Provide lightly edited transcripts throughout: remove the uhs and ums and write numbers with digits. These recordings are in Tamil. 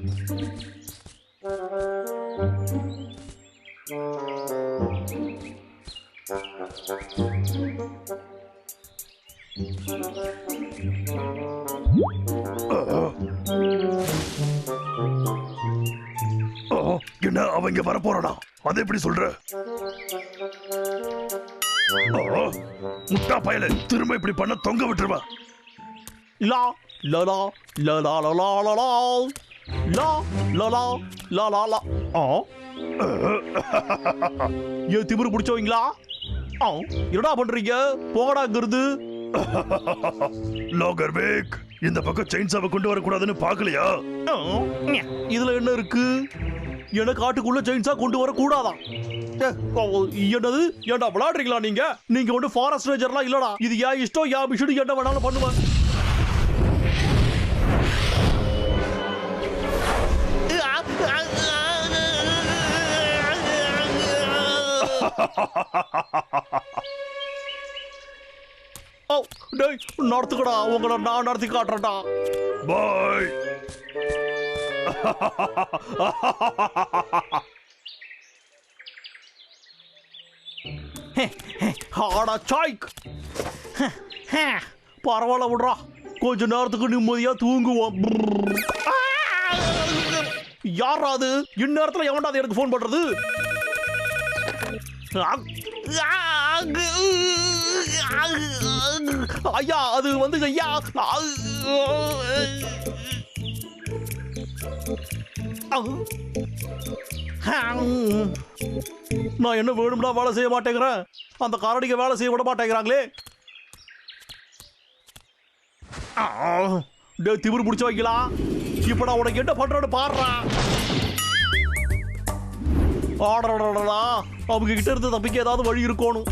என்ன அவங்க வர போறானா? அதை எப்படி சொல்ற? முட்டா பயல திரும்ப இப்படி பண்ண தொங்க விட்டுருவா. லா லலா லலா லலா லலா லா லலா லலா லா. ஏன் திமிரு பிடிச்சவங்களா? என்னடா பண்றீங்க? போகடாங்கிறது. லாகர்வேக், இந்த பக்கம் செயின்சாவை கொண்டு வரக்கூடாதுன்னு பாக்கலையா? இதுல என்ன இருக்கு? எனக்கு காட்டுக்குள்ள செயின்சா கொண்டு வர கூடாதா? என்னது? ஏன்டா விளையாடுறீங்களா நீங்க? நீங்க ஒன்று ஃபாரஸ்ட் ரேஞ்சர்லாம் இல்லடா. இது யா இஷ்டம், யா மிஷுடு, என்ன வேணாலும் பண்ணுவேன். நடத்துக்கடா, உங்களை நான் நடத்தி காட்டுறேன்டா. பாய். பரவாயில்ல விடுறா, கொஞ்ச நேரத்துக்கு நிம்மதியா தூங்குவோம். யாராது இந்நேரத்துல எவன்டா எனக்கு போன் பண்றது? ஐயா, அது வந்து ஐயா, நான் என்ன வேணும்னா வேலை செய்ய மாட்டேங்கிறேன். அந்த காரடிக்க வேலை செய்ய விட மாட்டேங்கிறாங்களே. திமிரு பிடிச்சு வைக்கலாம். இப்ப நான் உனக்கு என்ன பண்றேன்னு பாடுறா. ஆடா, அவங்க கிட்ட இருந்து தப்பிக்க ஏதாவது வழி இருக்கணும்.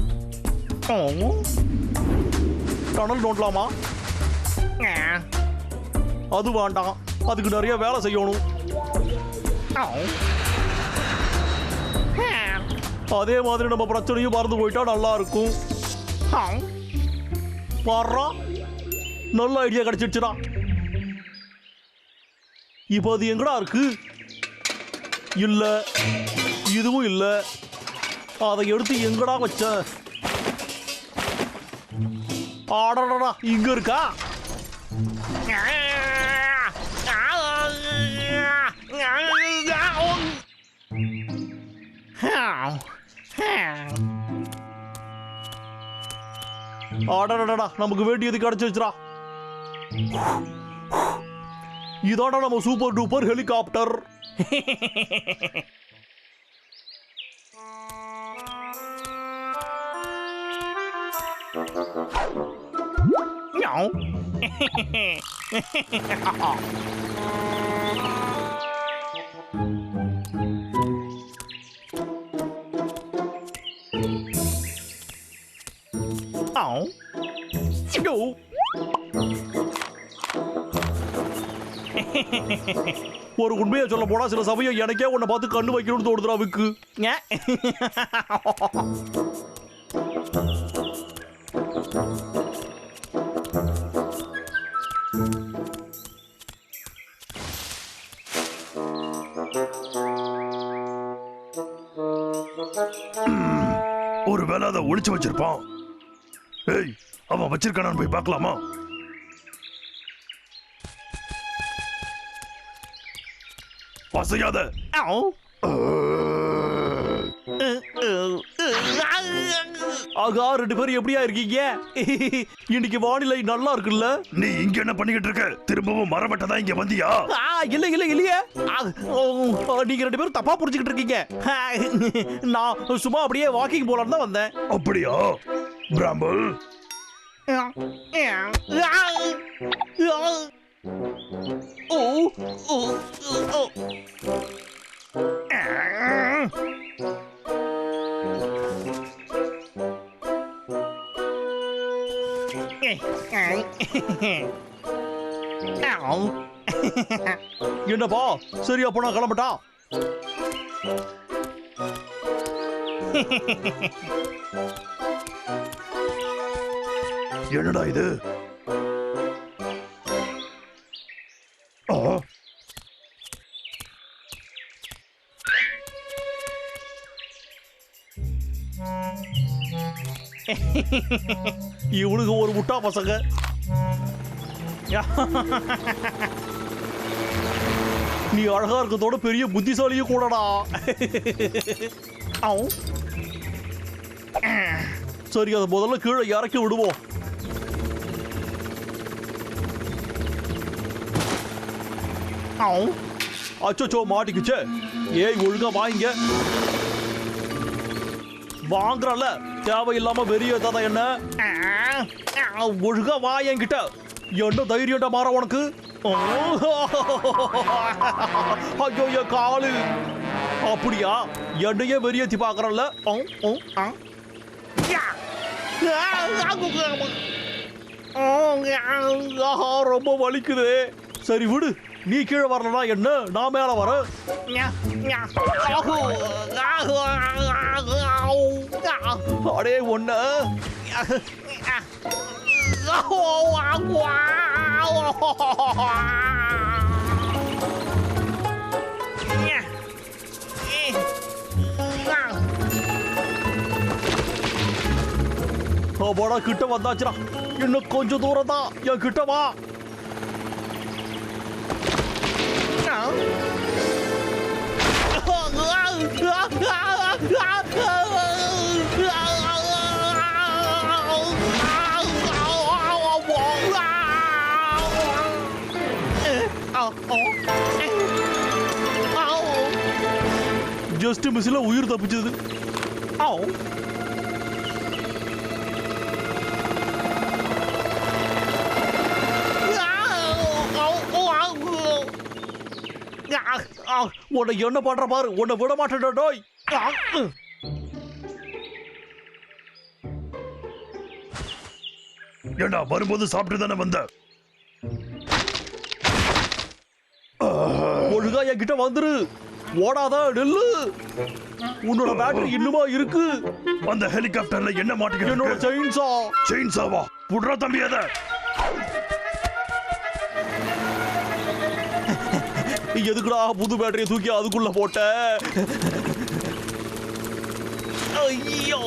டனல் நோண்டலாமா? அது வேண்டாம், அதுக்கு நிறைய வேலை செய்யணும். அதே மாதிரி நம்ம பிரச்சனையும் மறந்து போயிட்டா நல்லா இருக்கும். பாடுறா, நல்ல ஐடியா கிடைச்சிடுச்சுடா. இப்போ அது எங்கடா இருக்கு? இல்ல, இதுவும் இல்ல. அதை எடுத்து எங்கடா வச்ச? ஆடடா, இங்க இருக்கா? ஆடடா, நமக்கு வேண்டியது கிடைச்சிருச்சுடா. இதோட நம்ம சூப்பர் டூப்பர் ஹெலிகாப்டர். ஒரு உண்மையை சொல்ல போனா சில சமயம் எனக்கே உன்னை பார்த்து கண்ணு வைக்கணும்னு தோணுதுடா விக்கு. ஒருவேளை அதை ஒளிச்சு வச்சிருப்பான். ஏய், அவன் வச்சிருக்கானான்னு போய் பார்க்கலாமா? அசையாத. ஆகா, ரெண்டு பேரும் எப்படியா இருக்கீங்க? இன்னைக்கு வானிலை நல்லா இருக்குல்ல? நீ இங்க என்ன பண்ணிக்கிட்டு இருக்க? திரும்பவும் மரமட்டதான் இங்க வந்தியா? இல்ல இல்ல இல்லையே, நீங்க ரெண்டு பேரும் தப்பா புரிஞ்சுக்கிட்டு இருக்கீங்க. நான் சும்மா அப்படியே வாக்கிங் போலான்னு தான் வந்தேன். அப்படியா பிராம்பல்? என்னப்பா, சரி அப்ப நான் கிளம்பட்டா? என்னடா இது? இவனுக்கு ஒரு முட்டா பசங்க. நீ அழகா இருக்கிறதோட பெரிய புத்திசாலியும் கூடடா. சரி, அதை முதல்ல கீழே இறக்கி விடுவோம். அச்சோ, மாட்டிக்குச்சே. ஏய், ஒழுங்கா வாங்க. வாங்குறல, தேவையில்லாம வெறிய ஏதாவது என்ன. ஒழுங்கா வா என்கிட்ட. என்ன தைரியம்டா மாற உனக்கு. ஐயோ, என் காலு. அப்படியா, என்னையே வெறியத்தி பாக்குறல்ல. ரொம்ப வலிக்குது. சரி விடு, நீ கீழே வரலனா என்ன, நான் மேல வரேன். அடே ஒண்ணு. போடா, கிட்ட வந்தாச்சுடா. இன்னும் கொஞ்சம் தூரம் தான். என் கிட்ட வா. ஜஸ்ட் மிஸ்ல உயிர் தப்பிச்சது. உன்னை என்ன பண்ற பாரு. உன்னை விட மாட்டேன் டோய். ஏண்டா, வரும்போது சாப்பிட்டு தானே வந்த? ஒழுங்கா என்கிட்ட வந்துரு. ஓடாத, நெல்லு. உன்னோட பேட்டரி இன்னுமா இருக்கு. அந்த ஹெலிகாப்டர்ல என்ன மாட்டிக்கிட்டு? என்னோட செயின்சா. செயின்சாவா? புடுறா தம்பி அத. எதுக்குடா புது பேட்டரியை தூக்கி அதுக்குள்ள போட்ட? ஐயோ,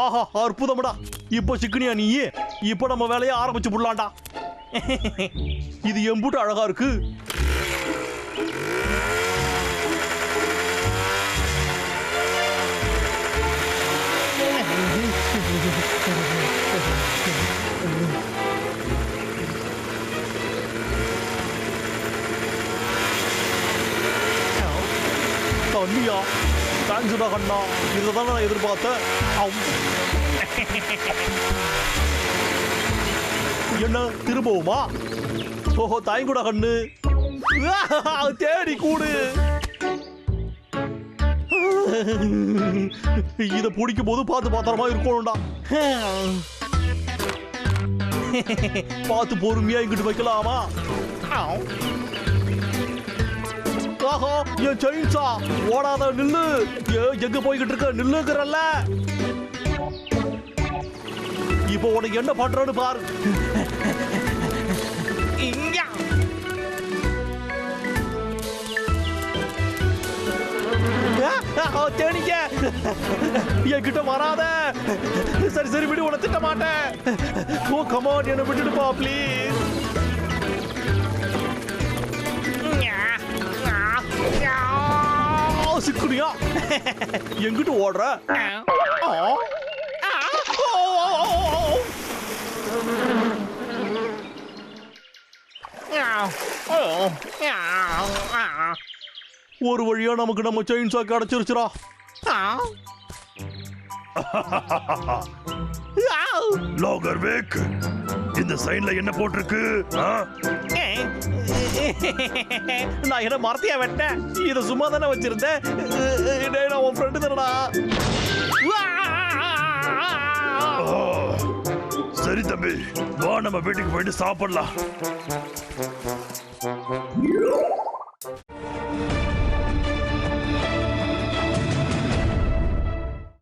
ஆஹா, அற்புதம்டா. இப்ப சிக்கனியா நீ? இப்ப நம்ம வேலையை ஆரம்பிச்சு புடலாம்டா. இது எம்புட்டு அழகா இருக்கு. தண்ணியா? தேங்க்ஸ்டா கண்ணா. இதை தான் நான் எதிர்பார்த்தேன். என்ன திரும்பவுமா? ஓஹோ, தாய்குடா கண்ணு. தேடி கூடு. இதை பிடிக்கும் போது பார்த்து பாத்திரமா இருக்கணும்டா. பார்த்து பொறுமையா இங்கிட்டு வைக்கலாமா? ஆஹா, என் செயின்சா. ஓடாத, நில்லு. எங்க போய்கிட்டு இருக்க? நில்லுங்கிறல்ல. இப்போ உனக்கு என்ன பண்றன்னு பாரு. தேனிக்க என்கிட்ட வராத. சரி சரி விடு, உன திட்ட மாட்டேன். ஓ கமான், என்ன விட்டுடுப்பா ப்ளீஸ். சிக்குனியா, எங்கிட்டு ஓடுற? ஒரு வழியா நமக்கு நம்ம செயின்சா கிடைச்சிருச்சுடா. லாகர்வேக், இந்த சைன்ல என்ன போட்டிருக்கு? நான் என்ன மரத்தையா வெட்டேன்? இத சும்மா தானே வச்சிருந்தேன். நான் உன் ஃப்ரெண்டு தானடா. சரி தம்பி, வா நம்ம வீட்டுக்கு போயிட்டு சாப்பிடலாம்.